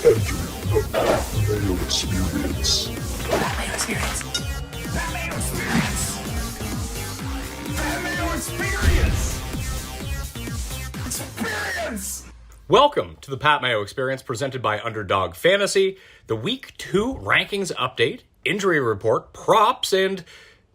Enter the Mayo Experience. That Mayo Experience. That Mayo Experience. That Mayo Experience. Experience. Welcome to the Pat Mayo Experience presented by Underdog Fantasy, the Week 2 rankings update, injury report, props, and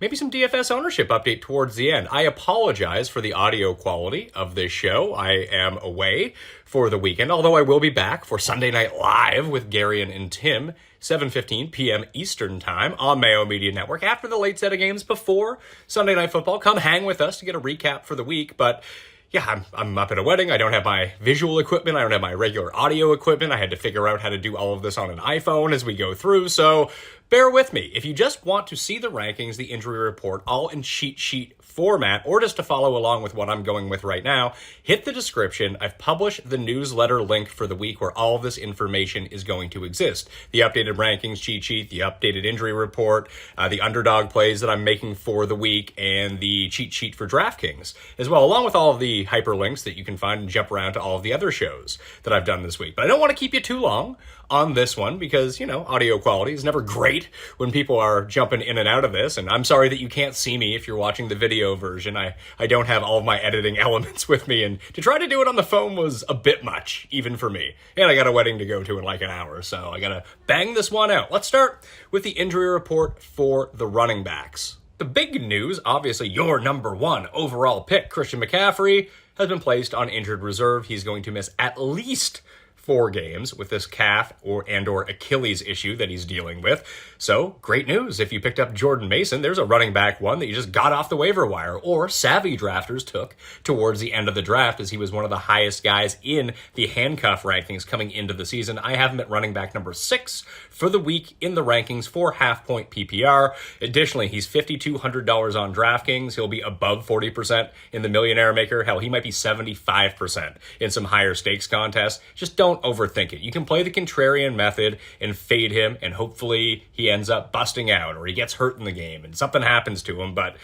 maybe some DFS ownership update towards the end. I apologize for the audio quality of this show. I am away for the weekend, although I will be back for Sunday Night Live with Gary and Tim, 7:15 p.m. Eastern Time on Mayo Media Network after the late set of games before Sunday Night Football. Come hang with us to get a recap for the week, but yeah, I'm up at a wedding. I don't have my visual equipment. I don't have my regular audio equipment. I had to figure out how to do all of this on an iPhone as we go through, so bear with me. If you just want to see the rankings, the injury report, all in cheat sheet format, or just to follow along with what I'm going with right now, hit the description. I've published the newsletter link for the week where all of this information is going to exist. The updated rankings cheat sheet, the updated injury report, the underdog plays that I'm making for the week, and the cheat sheet for DraftKings as well, along with all of the hyperlinks that you can find and jump around to all of the other shows that I've done this week. But I don't want to keep you too long on this one because, audio quality is never great when people are jumping in and out of this. And I'm sorry that you can't see me if you're watching the video version. I don't have all of my editing elements with me, and to try to do it on the phone was a bit much, even for me. And I got a wedding to go to in like an hour, so I gotta bang this one out. Let's start with the injury report for the running backs. The big news, obviously your number one overall pick, Christian McCaffrey, has been placed on injured reserve. He's going to miss at least 4 games with this calf or Achilles issue that he's dealing with. So, great news. If you picked up Jordan Mason, there's a running back one that you just got off the waiver wire, or savvy drafters took towards the end of the draft as he was one of the highest guys in the handcuff rankings coming into the season. I have him at running back number 6 for the week in the rankings for half-point PPR. Additionally, he's $5,200 on DraftKings. He'll be above 40% in the Millionaire Maker. Hell, he might be 75% in some higher stakes contests. Just don't overthink it. You can play the contrarian method and fade him, and hopefully he ends up busting out or he gets hurt in the game and something happens to him, but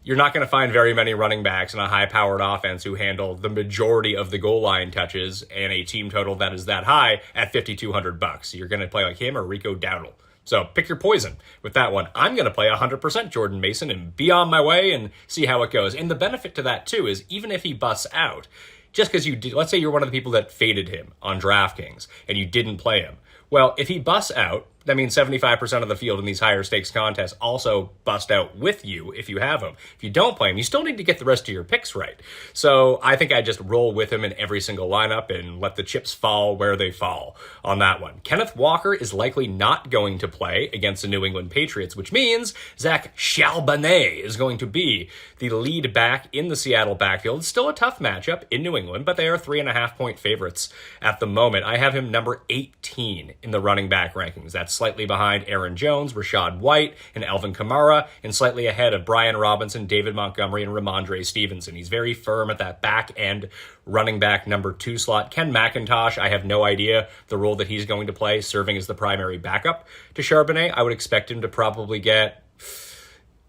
you're not going to find very many running backs in a high-powered offense who handle the majority of the goal line touches and a team total that is that high at $5,200. You're going to play like him or Rico Dowdle. So pick your poison with that one. I'm going to play 100% Jordan Mason and be on my way and see how it goes. And the benefit to that, too, is even if he busts out, just because let's say you're one of the people that faded him on DraftKings and you didn't play him. Well, if he busts out, that means 75% of the field in these higher stakes contests also bust out with you if you have him. If you don't play him, you still need to get the rest of your picks right. So I think I just roll with him in every single lineup and let the chips fall where they fall on that one. Kenneth Walker is likely not going to play against the New England Patriots, which means Zach Charbonnet is going to be the lead back in the Seattle backfield. It's still a tough matchup in New England, but they are 3.5-point favorites at the moment. I have him number 18 in the running back rankings. That's slightly behind Aaron Jones, Rashad White, and Alvin Kamara, and slightly ahead of Brian Robinson, David Montgomery, and Ramondre Stevenson. He's very firm at that back end running back number 2 slot. Ken McIntosh, I have no idea the role that he's going to play, serving as the primary backup to Charbonnet. I would expect him to probably get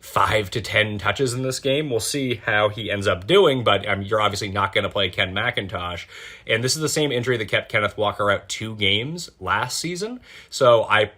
5 to 10 touches in this game. We'll see how he ends up doing, but you're obviously not going to play Ken McIntosh. And this is the same injury that kept Kenneth Walker out 2 games last season. So I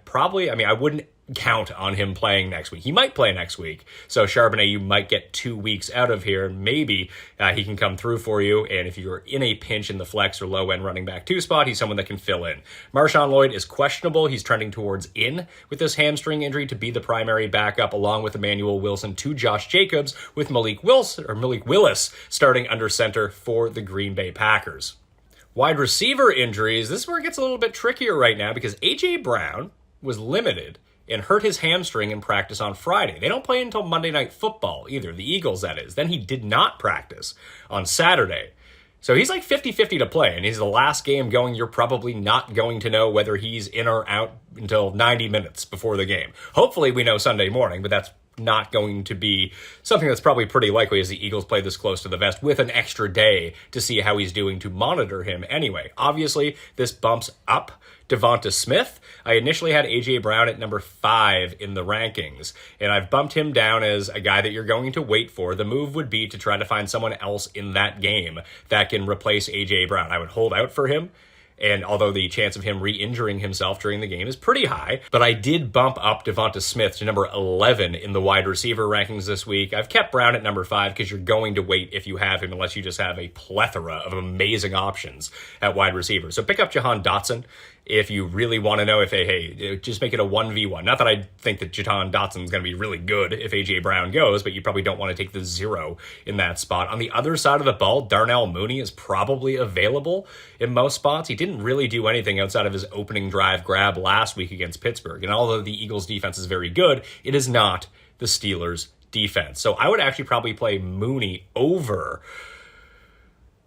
wouldn't count on him playing next week. He might play next week. So Charbonnet, you might get 2 weeks out of here. Maybe he can come through for you. And if you're in a pinch in the flex or low end running back 2 spot, he's someone that can fill in. Marshawn Lloyd is questionable. He's trending towards in with this hamstring injury to be the primary backup, along with Emmanuel Wilson to Josh Jacobs, with Malik Willis starting under center for the Green Bay Packers. Wide receiver injuries. This is where it gets a little bit trickier right now because A.J. Brown was limited and hurt his hamstring in practice on Friday. They don't play until Monday Night Football either, the Eagles that is. Then he did not practice on Saturday. So he's like 50-50 to play, and he's the last game going. You're probably not going to know whether he's in or out until 90 minutes before the game. Hopefully we know Sunday morning, but that's not going to be something that's probably pretty likely as the Eagles play this close to the vest with an extra day to see how he's doing to monitor him anyway. Obviously, this bumps up Devonta Smith. I initially had A.J. Brown at number 5 in the rankings, and I've bumped him down as a guy that you're going to wait for. The move would be to try to find someone else in that game that can replace A.J. Brown. I would hold out for him And although the chance of him re-injuring himself during the game is pretty high, but I did bump up Devonta Smith to number 11 in the wide receiver rankings this week. I've kept Brown at number 5 because you're going to wait if you have him unless you just have a plethora of amazing options at wide receiver. So pick up Jahan Dotson if you really want to know if, hey, just make it a 1v1. Not that I think that Jahan Dotson is going to be really good if A.J. Brown goes, but you probably don't want to take the 0 in that spot. On the other side of the ball, Darnell Mooney is probably available in most spots. He didn't really do anything outside of his opening drive grab last week against Pittsburgh. And although the Eagles' defense is very good, it is not the Steelers' defense. So I would actually probably play Mooney over...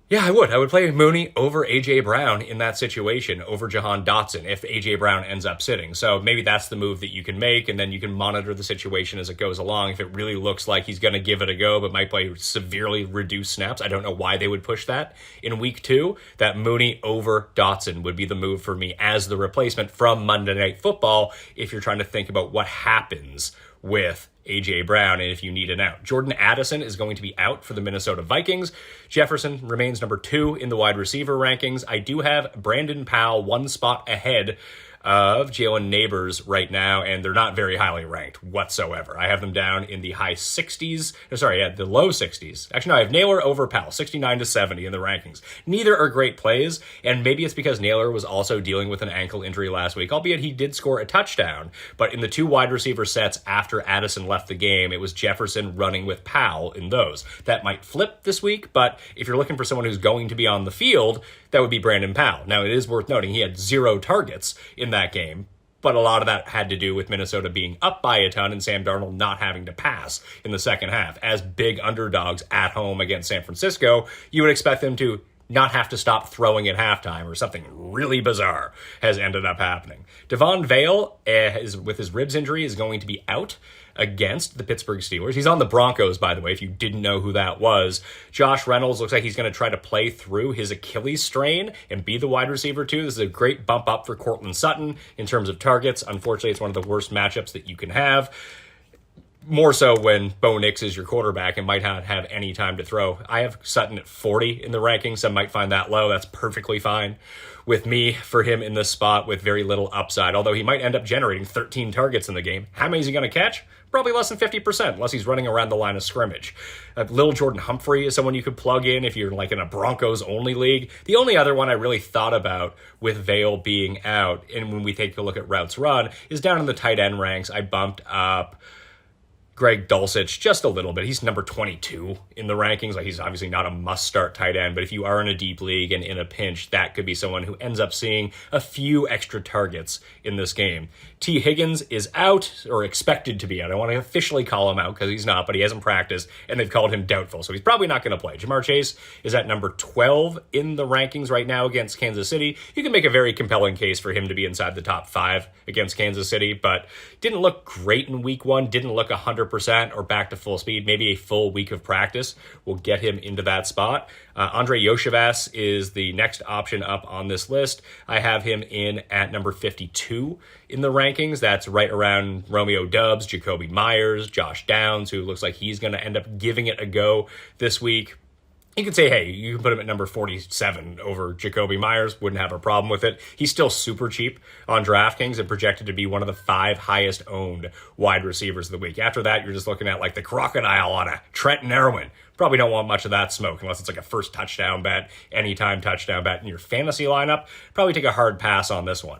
Yeah, I would. I would play Mooney over A.J. Brown in that situation, over Jahan Dotson, if A.J. Brown ends up sitting. So maybe that's the move that you can make, and then you can monitor the situation as it goes along. If it really looks like he's going to give it a go, but might play severely reduced snaps, I don't know why they would push that in week 2. That Mooney over Dotson would be the move for me as the replacement from Monday Night Football if you're trying to think about what happens with A.J. Brown, and if you need an out. Jordan Addison is going to be out for the Minnesota Vikings. Jefferson remains number 2 in the wide receiver rankings. I do have Brandon Powell 1 spot ahead of Jalen Neighbors right now, and they're not very highly ranked whatsoever. I have them down in the high 60s. The low 60s. Actually, no, I have Naylor over Powell, 69 to 70 in the rankings. Neither are great plays, and maybe it's because Naylor was also dealing with an ankle injury last week, albeit he did score a touchdown. But in the 2 wide receiver sets after Addison left the game, it was Jefferson running with Powell in those. That might flip this week, but if you're looking for someone who's going to be on the field, that would be Brandon Powell. Now, it is worth noting he had 0 targets in that game, but a lot of that had to do with Minnesota being up by a ton and Sam Darnold not having to pass in the second half. As big underdogs at home against San Francisco, you would expect them to not have to stop throwing at halftime, or something really bizarre has ended up happening. Devon Vale, with his ribs injury, is going to be out against the Pittsburgh Steelers. He's on the Broncos, by the way, if you didn't know who that was. Josh Reynolds looks like he's going to try to play through his Achilles strain and be the wide receiver too. This is a great bump up for Cortland Sutton in terms of targets. Unfortunately, it's one of the worst matchups that you can have. More so when Bo Nix is your quarterback and might not have any time to throw. I have Sutton at 40 in the rankings. Some might find that low. That's perfectly fine with me for him in this spot with very little upside, although he might end up generating 13 targets in the game. How many is he going to catch? Probably less than 50%, unless he's running around the line of scrimmage. Lil Jordan Humphrey is someone you could plug in if you're like in a Broncos-only league. The only other one I really thought about with Vale being out, and when we take a look at routes run, is down in the tight end ranks. I bumped up Greg Dulcich just a little bit. He's number 22 in the rankings. Like, he's obviously not a must-start tight end, but if you are in a deep league and in a pinch, that could be someone who ends up seeing a few extra targets in this game. T. Higgins is out, or expected to be out. I want to officially call him out because he's not, but he hasn't practiced, and they've called him doubtful, so he's probably not going to play. Jamar Chase is at number 12 in the rankings right now against Kansas City. You can make a very compelling case for him to be inside the top 5 against Kansas City, but didn't look great in week 1, didn't look 100% or back to full speed. Maybe a full week of practice will get him into that spot. Andre Yoshevas is the next option up on this list. I have him in at number 52 in the rankings. That's right around Romeo Doubs, Jacoby Myers, Josh Downs, who looks like he's going to end up giving it a go this week. You could say, hey, you can put him at number 47 over Jacoby Myers. Wouldn't have a problem with it. He's still super cheap on DraftKings and projected to be one of the 5 highest owned wide receivers of the week. After that, you're just looking at like the crocodile on a Trenton Irwin. Probably don't want much of that smoke unless it's like a first touchdown bet, anytime touchdown bet in your fantasy lineup. Probably take a hard pass on this one.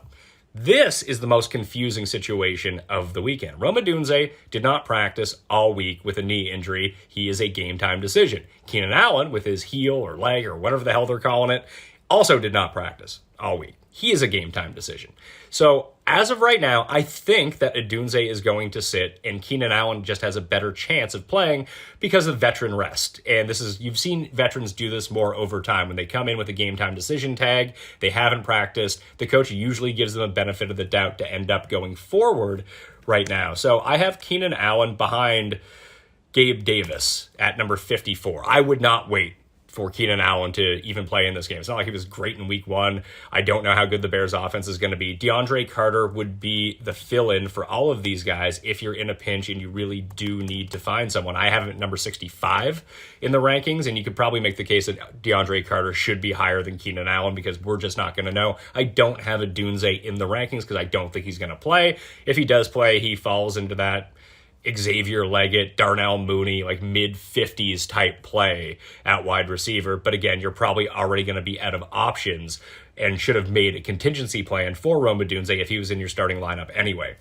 This is the most confusing situation of the weekend. Rome Odunze did not practice all week with a knee injury. He is a game-time decision. Keenan Allen, with his heel or leg or whatever the hell they're calling it, also did not practice all week. He is a game-time decision. So as of right now, I think that Odunze is going to sit and Keenan Allen just has a better chance of playing because of veteran rest. And this is, you've seen veterans do this more over time. When they come in with a game-time decision tag, they haven't practiced, the coach usually gives them a benefit of the doubt to end up going forward right now. So I have Keenan Allen behind Gabe Davis at number 54. I would not wait for Keenan Allen to even play in this game. It's not like he was great in week 1. I don't know how good the Bears offense is going to be. DeAndre Carter would be the fill-in for all of these guys if you're in a pinch and you really do need to find someone. I have him at number 65 in the rankings, and you could probably make the case that DeAndre Carter should be higher than Keenan Allen because we're just not going to know. I don't have a Dunze in the rankings because I don't think he's going to play. If he does play, he falls into that Xavier Leggett, Darnell Mooney, like mid-50s type play at wide receiver. But again, you're probably already going to be out of options and should have made a contingency plan for Rome Odunze if he was in your starting lineup anyway.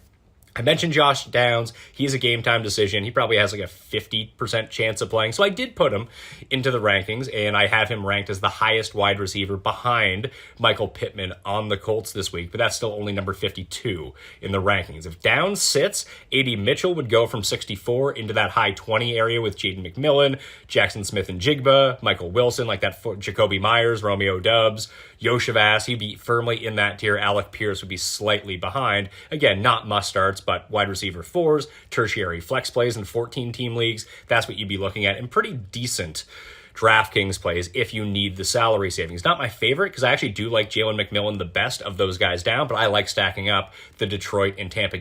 I mentioned Josh Downs. He's a game-time decision. He probably has like a 50% chance of playing. So I did put him into the rankings, and I have him ranked as the highest wide receiver behind Michael Pittman on the Colts this week, but that's still only number 52 in the rankings. If Downs sits, A.D. Mitchell would go from 64 into that high 20 area with Jaden McMillan, Jackson Smith and Jigba, Michael Wilson, like that Jacoby Myers, Romeo Doubs, Yoshivas. He'd be firmly in that tier. Alec Pierce would be slightly behind. Again, not must-starts, but wide receiver 4s, tertiary flex plays in 14-team leagues. That's what you'd be looking at, and pretty decent DraftKings plays if you need the salary savings. Not my favorite, because I actually do like Jalen McMillan the best of those guys down, but I like stacking up the Detroit and Tampa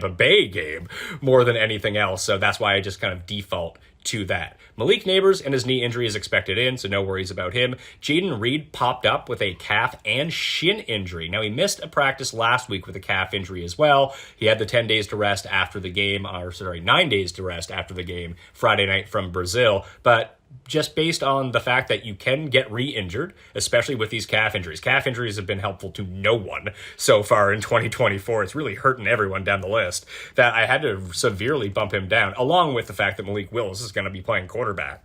Bay game more than anything else, so that's why I just kind of default to that. Malik Neighbors and his knee injury is expected in, so no worries about him. Jaden Reed popped up with a calf and shin injury. Now, he missed a practice last week with a calf injury as well. He had the 10 days to rest after the game, 9 days to rest after the game Friday night from Brazil, but just based on the fact that you can get re-injured, especially with these calf injuries. Calf injuries have been helpful to no one so far in 2024. It's really hurting everyone down the list, that I had to severely bump him down, along with the fact that Malik Willis is going to be playing quarterback.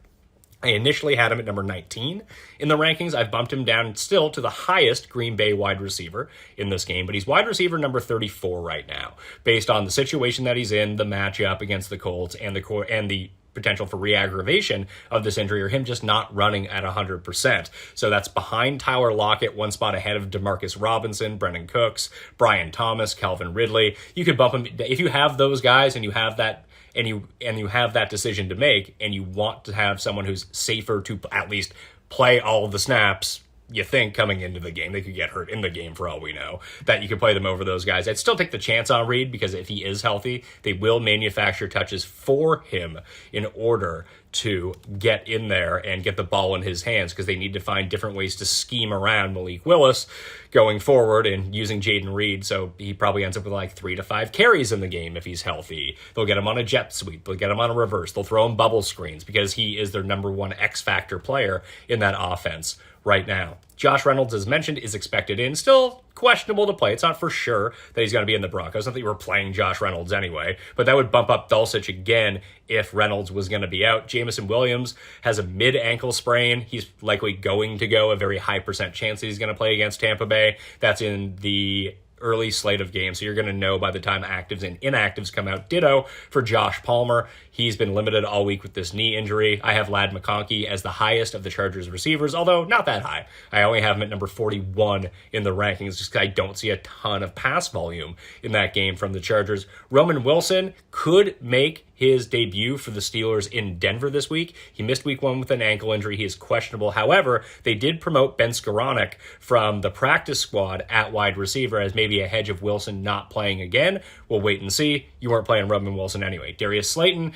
I initially had him at number 19 in the rankings. I've bumped him down still to the highest Green Bay wide receiver in this game, but he's wide receiver number 34 right now, based on the situation that he's in, the matchup against the Colts, and the potential for re-aggravation of this injury, or him just not running at 100%. So that's behind Tyler Lockett, one spot ahead of Demarcus Robinson, Brennan Cooks, Brian Thomas, Calvin Ridley. You could bump him if you have those guys and you have that and you have that decision to make, and you want to have someone who's safer to at least play all of the snaps. You think coming into the game, they could get hurt in the game for all we know, that you could play them over those guys. I'd still take the chance on Reed, because if he is healthy, they will manufacture touches for him in order to get in there and get the ball in his hands, because they need to find different ways to scheme around Malik Willis going forward and using Jaden Reed. So he probably ends up with like 3 to 5 carries in the game if he's healthy. They'll get him on a jet sweep. They'll get him on a reverse. They'll throw him bubble screens, because he is their number one X factor player in that offense right now. Josh Reynolds, as mentioned, is expected in. Still questionable to play. It's not for sure that he's going to be in the Broncos. Not that you were playing Josh Reynolds anyway, but that would bump up Dulcich again if Reynolds was going to be out. Jameson Williams has a mid-ankle sprain. He's likely going to go, a very high % chance that he's going to play against Tampa Bay. That's in the early slate of games, so you're going to know by the time actives and inactives come out. Ditto for Josh Palmer. He's been limited all week with this knee injury. I have Ladd McConkey as the highest of the Chargers receivers, although not that high. I only have him at number 41 in the rankings, just because I don't see a ton of pass volume in that game from the Chargers. Roman Wilson could make his debut for the Steelers in Denver this week. He missed week 1 with an ankle injury. He is questionable. However, they did promote Ben Skoranek from the practice squad at wide receiver as maybe a hedge of Wilson not playing again. We'll wait and see. You weren't playing Roman Wilson anyway. Darius Slayton,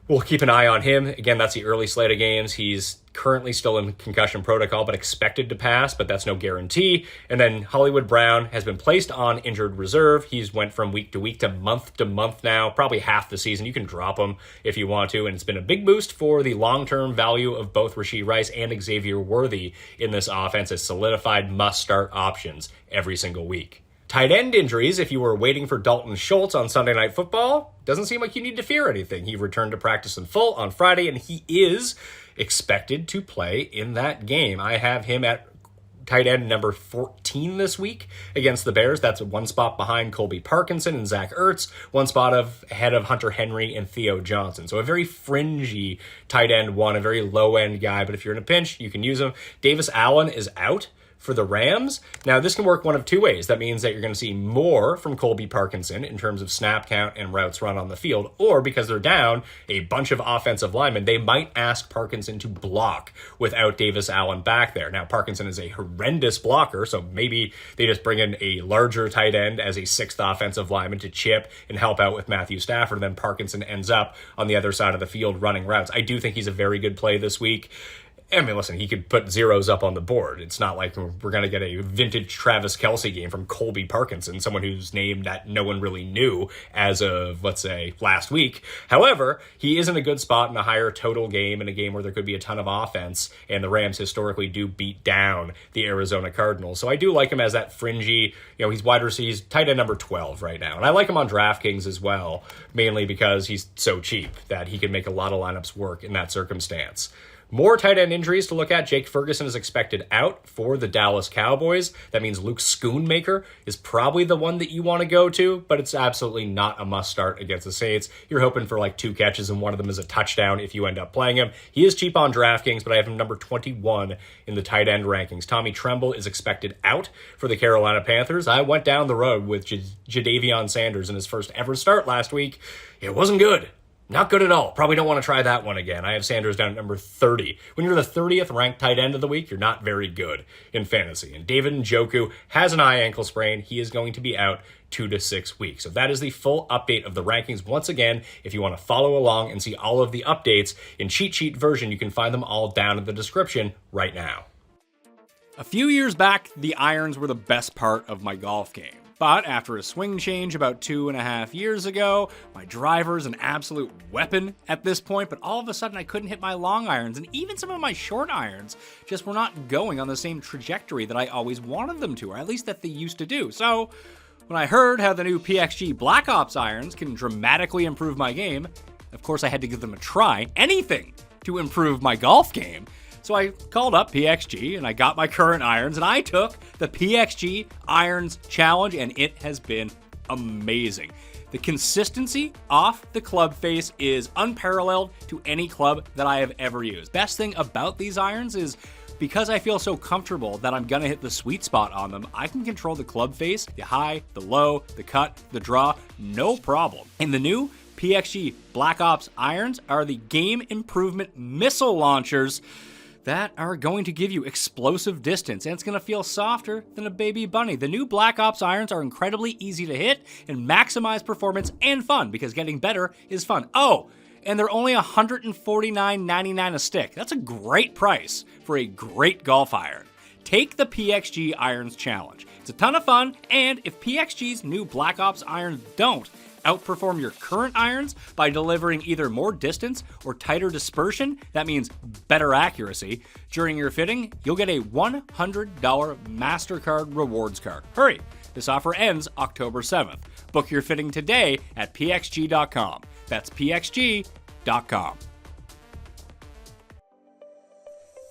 we'll keep an eye on him. Again, that's the early slate of games. He's currently still in concussion protocol, but expected to pass, but that's no guarantee. And then Hollywood Brown has been placed on injured reserve. He's went from week to week to month now, probably half the season. You can drop him if you want to, and it's been a big boost for the long-term value of both Rashee Rice and Xavier Worthy in this offense as solidified must-start options every single week. Tight end injuries, if you were waiting for Dalton Schultz on Sunday Night Football, doesn't seem like you need to fear anything. He returned to practice in full on Friday, and he is expected to play in that game. I have him at tight end number 14 this week against the Bears. That's one spot behind Colby Parkinson and Zach Ertz, one spot ahead of Hunter Henry and Theo Johnson. So a very fringy tight end one, a very low-end guy, but if you're in a pinch, you can use him. Davis Allen is out for the Rams. Now, this can work one of two ways. That means that you're going to see more from Colby Parkinson in terms of snap count and routes run on the field, or because they're down a bunch of offensive linemen, they might ask Parkinson to block without Davis Allen back there. Now, Parkinson is a horrendous blocker, so maybe they just bring in a larger tight end as a sixth offensive lineman to chip and help out with Matthew Stafford, and then Parkinson ends up on the other side of the field running routes. I do think he's a very good play this week. I mean, listen, he could put zeros up on the board. It's not like we're going to get a vintage Travis Kelce game from Colby Parkinson, someone whose name that no one really knew as of, let's say, last week. However, he is in a good spot in a higher total game, in a game where there could be a ton of offense, and the Rams historically do beat down the Arizona Cardinals. So I do like him as that fringy, he's he's tight end number 12 right now. And I like him on DraftKings as well, mainly because he's so cheap that he can make a lot of lineups work in that circumstance. More tight end injuries to look at. Jake Ferguson is expected out for the Dallas Cowboys. That means Luke Schoonmaker is probably the one that you want to go to, but it's absolutely not a must start against the Saints. You're hoping for like 2 catches, and one of them is a touchdown if you end up playing him. He is cheap on DraftKings, but I have him number 21 in the tight end rankings. Tommy Tremble is expected out for the Carolina Panthers. I went down the road with Jadavion Sanders in his first ever start last week. It wasn't good. Not good at all. Probably don't want to try that one again. I have Sanders down at number 30. When you're the 30th ranked tight end of the week, you're not very good in fantasy. And David Njoku has an eye ankle sprain. He is going to be out 2 to 6 weeks. So that is the full update of the rankings. Once again, if you want to follow along and see all of the updates in cheat sheet version, you can find them all down in the description right now. A few years back, the irons were the best part of my golf game. But after a swing change about 2.5 years ago, my driver's an absolute weapon at this point, but all of a sudden I couldn't hit my long irons, and even some of my short irons just were not going on the same trajectory that I always wanted them to, or at least that they used to do. So when I heard how the new PXG Black Ops irons can dramatically improve my game, of course I had to give them a try. Anything to improve my golf game. So I called up PXG and I got my current irons, and I took the PXG Irons Challenge, and it has been amazing. The consistency off the club face is unparalleled to any club that I have ever used. Best thing about these irons is because I feel so comfortable that I'm gonna hit the sweet spot on them, I can control the club face, the high, the low, the cut, the draw, no problem. And the new PXG Black Ops irons are the game improvement missile launchers that are going to give you explosive distance, and it's going to feel softer than a baby bunny. The new Black Ops irons are incredibly easy to hit and maximize performance and fun, because getting better is fun. Oh, and they're only $149.99 a stick. That's a great price for a great golf iron. Take the PXG Irons Challenge. It's a ton of fun, and if PXG's new Black Ops irons don't outperform your current irons by delivering either more distance or tighter dispersion, that means better accuracy, during your fitting, you'll get a $100 MasterCard rewards card. Hurry! This offer ends October 7th. Book your fitting today at pxg.com. That's pxg.com.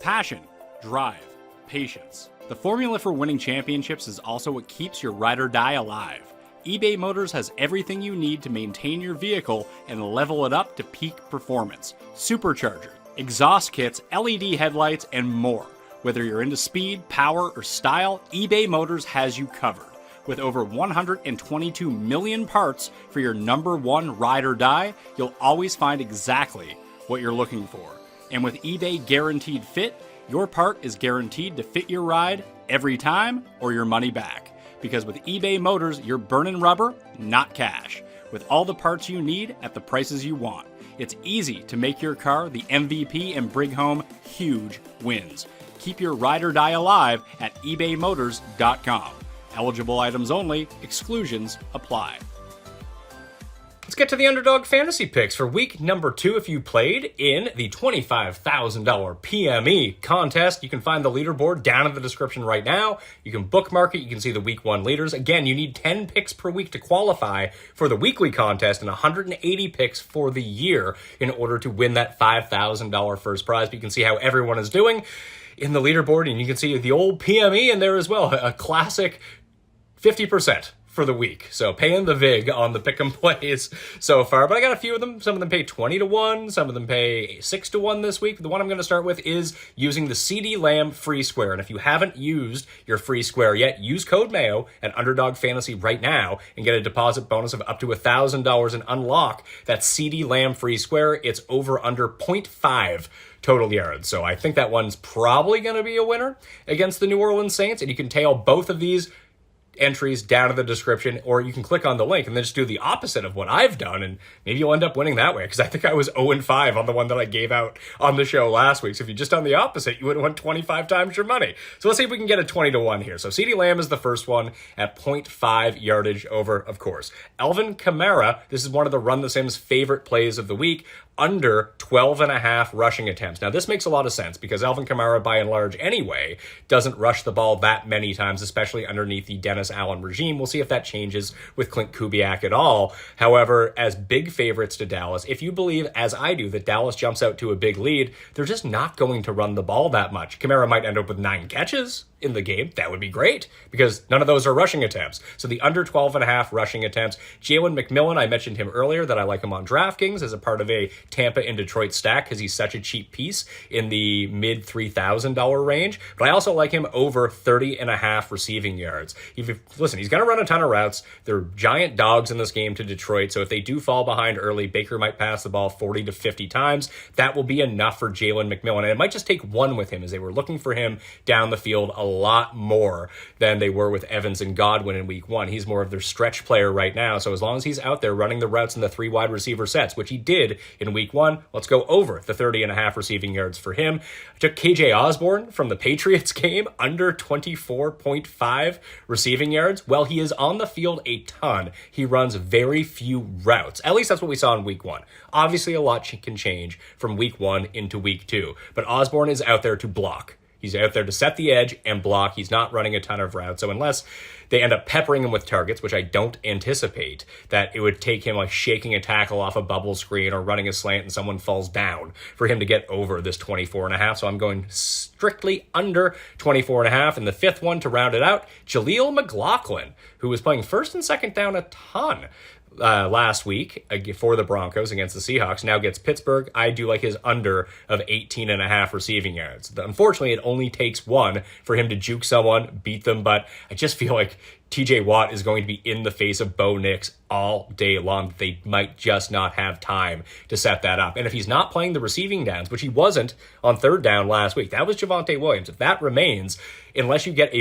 Passion, drive, patience. The formula for winning championships is also what keeps your ride or die alive. eBay Motors has everything you need to maintain your vehicle and level it up to peak performance. Supercharger, exhaust kits, LED headlights, and more. Whether you're into speed, power, or style, eBay Motors has you covered. With over 122 million parts for your number one ride or die, you'll always find exactly what you're looking for. And with eBay Guaranteed Fit, your part is guaranteed to fit your ride every time or your money back. Because with eBay Motors, you're burning rubber, not cash. With all the parts you need at the prices you want. It's easy to make your car the MVP and bring home huge wins. Keep your ride or die alive at ebaymotors.com. Eligible items only, exclusions apply. Let's get to the Underdog Fantasy Picks for week number 2. If you played in the $25,000 PME contest, you can find the leaderboard down in the description right now. You can bookmark it. You can see the week 1 leaders. Again, you need 10 picks per week to qualify for the weekly contest and 180 picks for the year in order to win that $5,000 first prize. But you can see how everyone is doing in the leaderboard, and you can see the old PME in there as well. A classic 50%. for the week. So paying the vig on the pick'em plays so far, but I got a few of them. Some of them pay 20 to 1, some of them pay 6 to 1 this week. The one I'm going to start with is using the CD Lamb free square. And if you haven't used your free square yet, use code Mayo at Underdog Fantasy right now and get a deposit bonus of up to $1,000 and unlock that CD Lamb free square. It's over under 0.5 total yards. So I think that one's probably going to be a winner against the New Orleans Saints. And you can tail both of these entries down in the description, or you can click on the link and then just do the opposite of what I've done, and maybe you'll end up winning that way, because I think I was 0-5 on the one that I gave out on the show last week. So if you just done the opposite, you would have won 25 times your money. So let's see if we can get a 20 to 1 here. So CeeDee Lamb is the first one at 0.5 yardage over, of course. Alvin Kamara, this is one of the Run the Sims favorite plays of the week, under 12.5 rushing attempts. Now, this makes a lot of sense because Alvin Kamara, by and large anyway, doesn't rush the ball that many times, especially underneath the Dennis Allen regime. We'll see if that changes with Clint Kubiak at all. However, as big favorites to Dallas, if you believe, as I do, that Dallas jumps out to a big lead, they're just not going to run the ball that much. Kamara might end up with 9 catches in the game. That would be great because none of those are rushing attempts. So the under 12.5 rushing attempts. Jalen McMillan, I mentioned him earlier that I like him on DraftKings as a part of a Tampa and Detroit stack because he's such a cheap piece in the mid $3,000 range. But I also like him over 30.5 receiving yards. Listen, he's going to run a ton of routes. They're giant dogs in this game to Detroit. So if they do fall behind early, Baker might pass the ball 40 to 50 times. That will be enough for Jalen McMillan. And it might just take one with him as they were looking for him down the field a lot more than they were with Evans and Godwin in week 1. He's more of their stretch player right now. So as long as he's out there running the routes in the 3 wide receiver sets, which he did in week 1, let's go over the 30.5 receiving yards for him. I took KJ Osborne from the Patriots game under 24.5 receiving yards. Well, he is on the field a ton. He runs very few routes. At least that's what we saw in week 1. Obviously, a lot can change from week 1 into week 2, but Osborne is out there to block. He's out there to set the edge and block. He's not running a ton of routes. So unless they end up peppering him with targets, which I don't anticipate, that it would take him like shaking a tackle off a bubble screen or running a slant and someone falls down for him to get over this 24.5. So I'm going strictly under 24.5. And the fifth one to round it out, Jaleel McLaughlin, who was playing first and second down a ton last week for the Broncos against the Seahawks, now gets Pittsburgh. I do like his under of 18.5 receiving yards. Unfortunately, it only takes one for him to juke someone, beat them, but I just feel like TJ Watt is going to be in the face of Bo Nix all day long. They might just not have time to set that up. And if he's not playing the receiving downs, which he wasn't on third down last week, that was Javonte Williams. If that remains, unless you get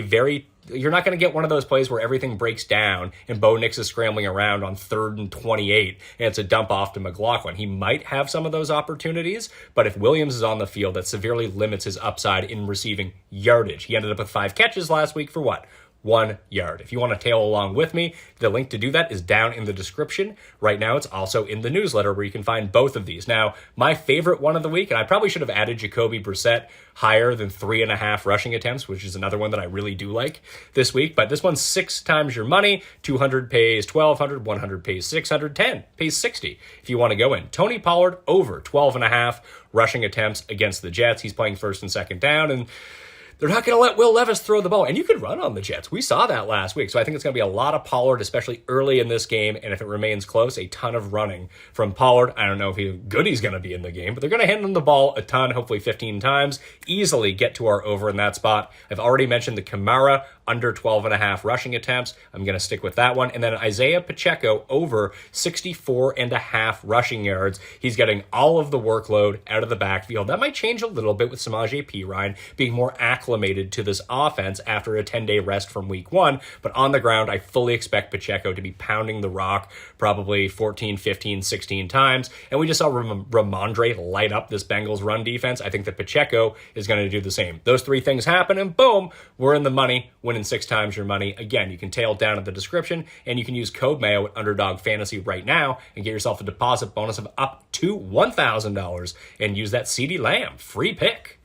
you're not going to get one of those plays where everything breaks down and Bo Nix is scrambling around on 3rd and 28 and it's a dump off to McLaughlin. He might have some of those opportunities, but if Williams is on the field, that severely limits his upside in receiving yardage. He ended up with 5 catches last week for what? 1 yard. If you want to tail along with me, the link to do that is down in the description. Right now, it's also in the newsletter where you can find both of these. Now, my favorite one of the week, and I probably should have added Jacoby Brissett higher than 3.5 rushing attempts, which is another one that I really do like this week. But this one's 6 times your money. 200 pays 1,200, 100 pays 600, 10 pays 60 if you want to go in. Tony Pollard over 12.5 rushing attempts against the Jets. He's playing first and second down, and they're not going to let Will Levis throw the ball. And you could run on the Jets. We saw that last week. So I think it's going to be a lot of Pollard, especially early in this game. And if it remains close, a ton of running from Pollard. I don't know if he's going to be in the game, but they're going to hand him the ball a ton, hopefully 15 times. Easily get to our over in that spot. I've already mentioned the Kamara under 12.5 rushing attempts. I'm going to stick with that one. And then Isaiah Pacheco over 64.5 rushing yards. He's getting all of the workload out of the backfield. That might change a little bit with Samaje Perine being more acclimated to this offense after a 10-day rest from week 1. But on the ground, I fully expect Pacheco to be pounding the rock probably 14, 15, 16 times. And we just saw Ramondre light up this Bengals run defense. I think that Pacheco is going to do the same. Those 3 things happen, and boom, we're in the money, winning 6 times your money. Again, you can tail down at the description, and you can use code Mayo at Underdog Fantasy right now and get yourself a deposit bonus of up to $1,000 and use that CeeDee Lamb free pick.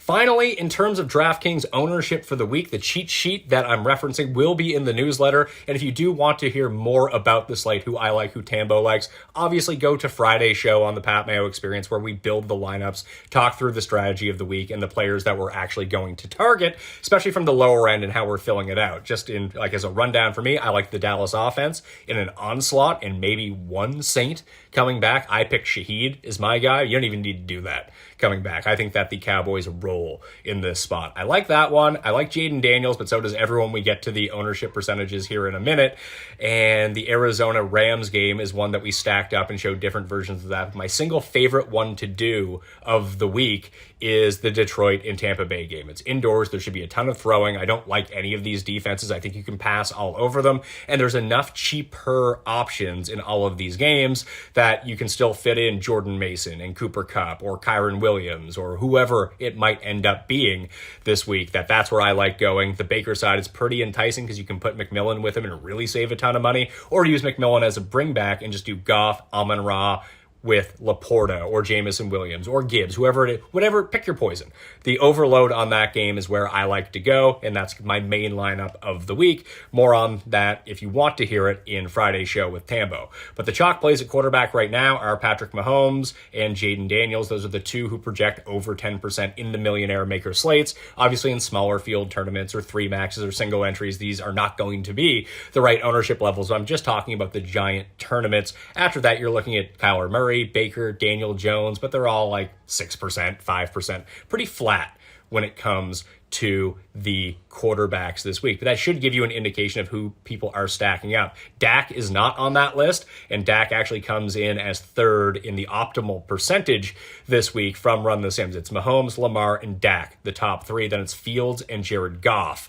Finally, in terms of DraftKings ownership for the week, the cheat sheet that I'm referencing will be in the newsletter. And if you do want to hear more about the slate, who I like, who Tambo likes, obviously go to Friday's show on the Pat Mayo Experience, where we build the lineups, talk through the strategy of the week and the players that we're actually going to target, especially from the lower end and how we're filling it out. Just in like as a rundown for me, I like the Dallas offense in an onslaught and maybe one Saint coming back. I picked Shaheed as my guy. You don't even need to do that coming back. I think that the Cowboys roll in this spot. I like that one. I like Jaden Daniels, but so does everyone. We get to the ownership percentages here in a minute. And the Arizona Rams game is one that we stacked up and showed different versions of that. My single favorite one to do of the week is the Detroit and Tampa Bay game. It's indoors. There should be a ton of throwing. I don't like any of these defenses. I think you can pass all over them. And there's enough cheaper options in all of these games that you can still fit in Jordan Mason and Cooper Kupp or Kyron Williams or whoever it might end up being this week. That's where I like going. The Baker side is pretty enticing because you can put McMillan with him and really save a ton of money, or use McMillan as a bring back and just do Goff, Amon-Ra, with Laporta or Jamison Williams or Gibbs, whoever it is, whatever, pick your poison. The overload on that game is where I like to go, and that's my main lineup of the week. More on that if you want to hear it in Friday's show with Tambo. But the chalk plays at quarterback right now are Patrick Mahomes and Jaden Daniels. Those are the two who project over 10% in the Millionaire Maker slates. Obviously in smaller field tournaments or 3 maxes or single entries, these are not going to be the right ownership levels. I'm just talking about the giant tournaments. After that, you're looking at Kyler Murray, Baker, Daniel Jones, but they're all like 6%, 5%, pretty flat when it comes to the quarterbacks this week. But that should give you an indication of who people are stacking up. Dak is not on that list, and Dak actually comes in as third in the optimal percentage this week from Run the Sims. It's Mahomes, Lamar, and Dak, the top 3. Then it's Fields and Jared Goff.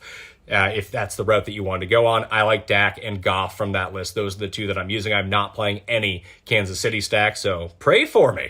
If that's the route that you want to go on. I like Dak and Goff from that list. Those are the two that I'm using. I'm not playing any Kansas City stack, so pray for me.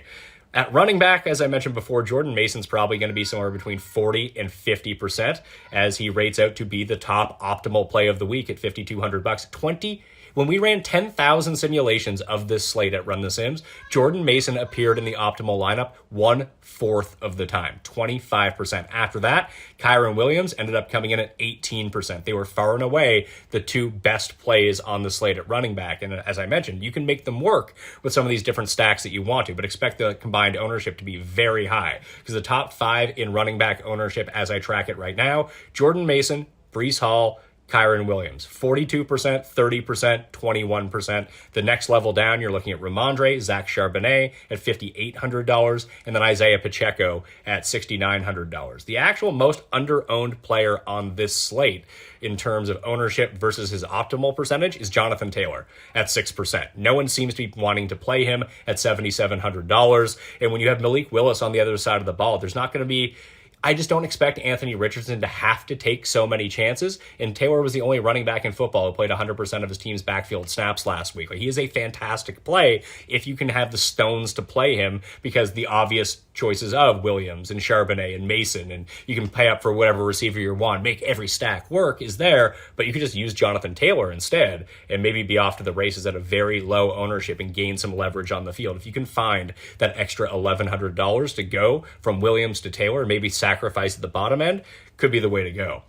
At running back, as I mentioned before, Jordan Mason's probably going to be somewhere between 40 and 50% as he rates out to be the top optimal play of the week at $5,200. When we ran 10,000 simulations of this slate at Run the Sims, Jordan Mason appeared in the optimal lineup 1/4 of the time, 25%. After that, Kyron Williams ended up coming in at 18%. They were far and away the two best plays on the slate at running back. And as I mentioned, you can make them work with some of these different stacks that you want to, but expect the combined ownership to be very high because the top 5 in running back ownership as I track it right now, Jordan Mason, Breece Hall, Kyron Williams, 42%, 30%, 21%. The next level down, you're looking at Ramondre, Zach Charbonnet at $5,800, and then Isaiah Pacheco at $6,900. The actual most under-owned player on this slate in terms of ownership versus his optimal percentage is Jonathan Taylor at 6%. No one seems to be wanting to play him at $7,700. And when you have Malik Willis on the other side of the ball, there's not going to be... I just don't expect Anthony Richardson to have to take so many chances. And Taylor was the only running back in football who played 100% of his team's backfield snaps last week. Like, he is a fantastic play if you can have the stones to play him, because the obvious choices of Williams and Charbonnet and Mason, and you can pay up for whatever receiver you want, make every stack work, is there. But you could just use Jonathan Taylor instead and maybe be off to the races at a very low ownership and gain some leverage on the field. If you can find that extra $1,100 to go from Williams to Taylor, maybe sacrifice at the bottom end, could be the way to go.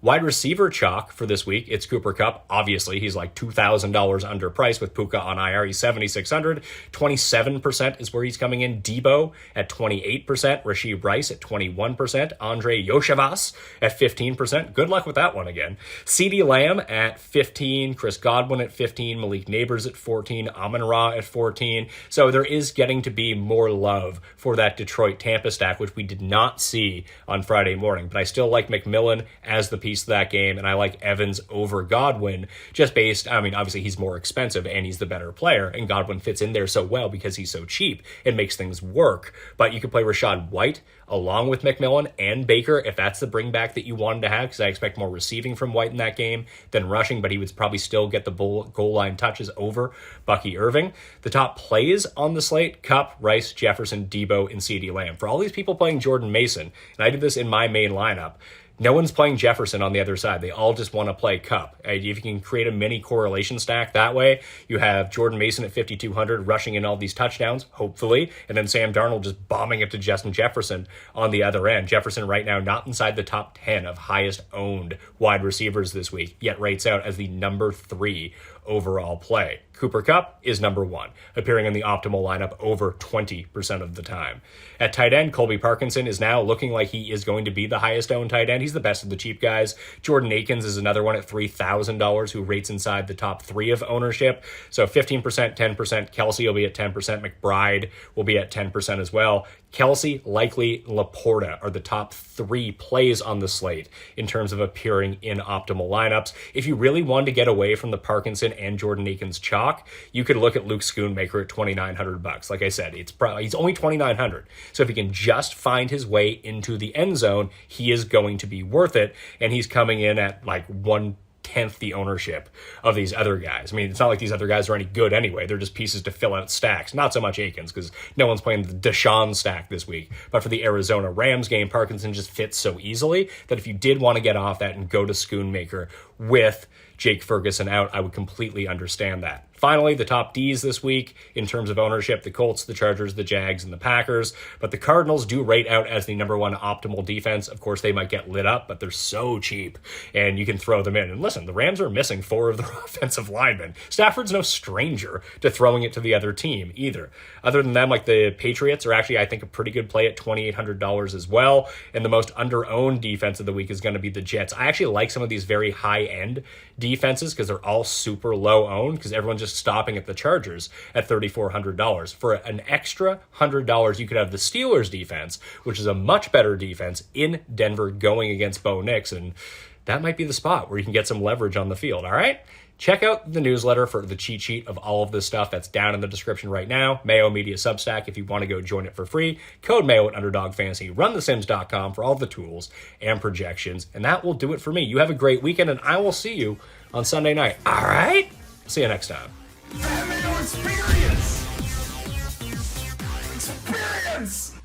Wide receiver chalk for this week, it's Cooper Kupp. Obviously, he's like $2,000 underpriced with Puka on IR. He's $7,600. 27% is where he's coming in. Debo at 28%. Rashee Rice at 21%. Andre Yoshevas at 15%. Good luck with that one again. CeeDee Lamb at 15%. Chris Godwin at 15%. Malik Neighbors at 14%. Amon-Ra at 14%. So there is getting to be more love for that Detroit-Tampa stack, which we did not see on Friday morning. But I still like McMillan as the piece of that game, and I like Evans over Godwin just based, I mean, obviously he's more expensive and he's the better player, and Godwin fits in there so well because he's so cheap. It makes things work. But you could play Rachaad White along with McMillan and Baker if that's the bring back that you wanted to have, because I expect more receiving from White in that game than rushing, but he would probably still get the goal line touches over Bucky Irving. The top plays on the slate: Kupp, Rice, Jefferson, Debo, and CeeDee Lamb. For all these people playing Jordan Mason, and I did this in my main lineup, No one's playing Jefferson on the other side. They all just want to play Kupp. If you can create a mini correlation stack that way, you have Jordan Mason at 5,200 rushing in all these touchdowns, hopefully, and then Sam Darnold just bombing it to Justin Jefferson on the other end. Jefferson right now not inside the top 10 of highest owned wide receivers this week, yet rates out as the number 3 overall play. Cooper Kupp is number 1, appearing in the optimal lineup over 20% of the time. At tight end, Colby Parkinson is now looking like he is going to be the highest owned tight end. He's the best of the cheap guys. Jordan Akins is another one at $3,000 who rates inside the top 3 of ownership. So 15%, 10%. Kelsey will be at 10%. McBride will be at 10% as well. Kelsey, likely, Laporta are the top 3 plays on the slate in terms of appearing in optimal lineups. If you really wanted to get away from the Parkinson and Jordan Akins chalk, you could look at Luke Schoonmaker at $2,900. Like I said, he's only $2,900. So if he can just find his way into the end zone, he is going to be worth it. And he's coming in at like 1/10 the ownership of these other guys. I mean, it's not like these other guys are any good anyway. They're just pieces to fill out stacks. Not so much Akins because no one's playing the Deshaun stack this week. But for the Arizona Rams game, Parkinson just fits so easily that if you did want to get off that and go to Schoonmaker with Jake Ferguson out, I would completely understand that. Finally, the top Ds this week in terms of ownership, the Colts, the Chargers, the Jags, and the Packers. But the Cardinals do rate out as the number 1 optimal defense. Of course, they might get lit up, but they're so cheap, and you can throw them in. And listen, the Rams are missing 4 of their offensive linemen. Stafford's no stranger to throwing it to the other team either. Other than them, like the Patriots are actually, I think, a pretty good play at $2,800 as well. And the most under-owned defense of the week is going to be the Jets. I actually like some of these very high-end defenses because they're all super low owned because everyone's just stopping at the Chargers at $3,400. For an extra $100, you could have the Steelers defense, which is a much better defense in Denver going against Bo Nix, and that might be the spot where you can get some leverage on the field, all right? Check out the newsletter for the cheat sheet of all of this stuff. That's down in the description right now. Mayo Media Substack if you want to go join it for free. Code Mayo at Underdog Fantasy. RunTheSims.com for all the tools and projections. And that will do it for me. You have a great weekend, and I will see you on Sunday night. All right? See you next time. Mayo experience! Experience!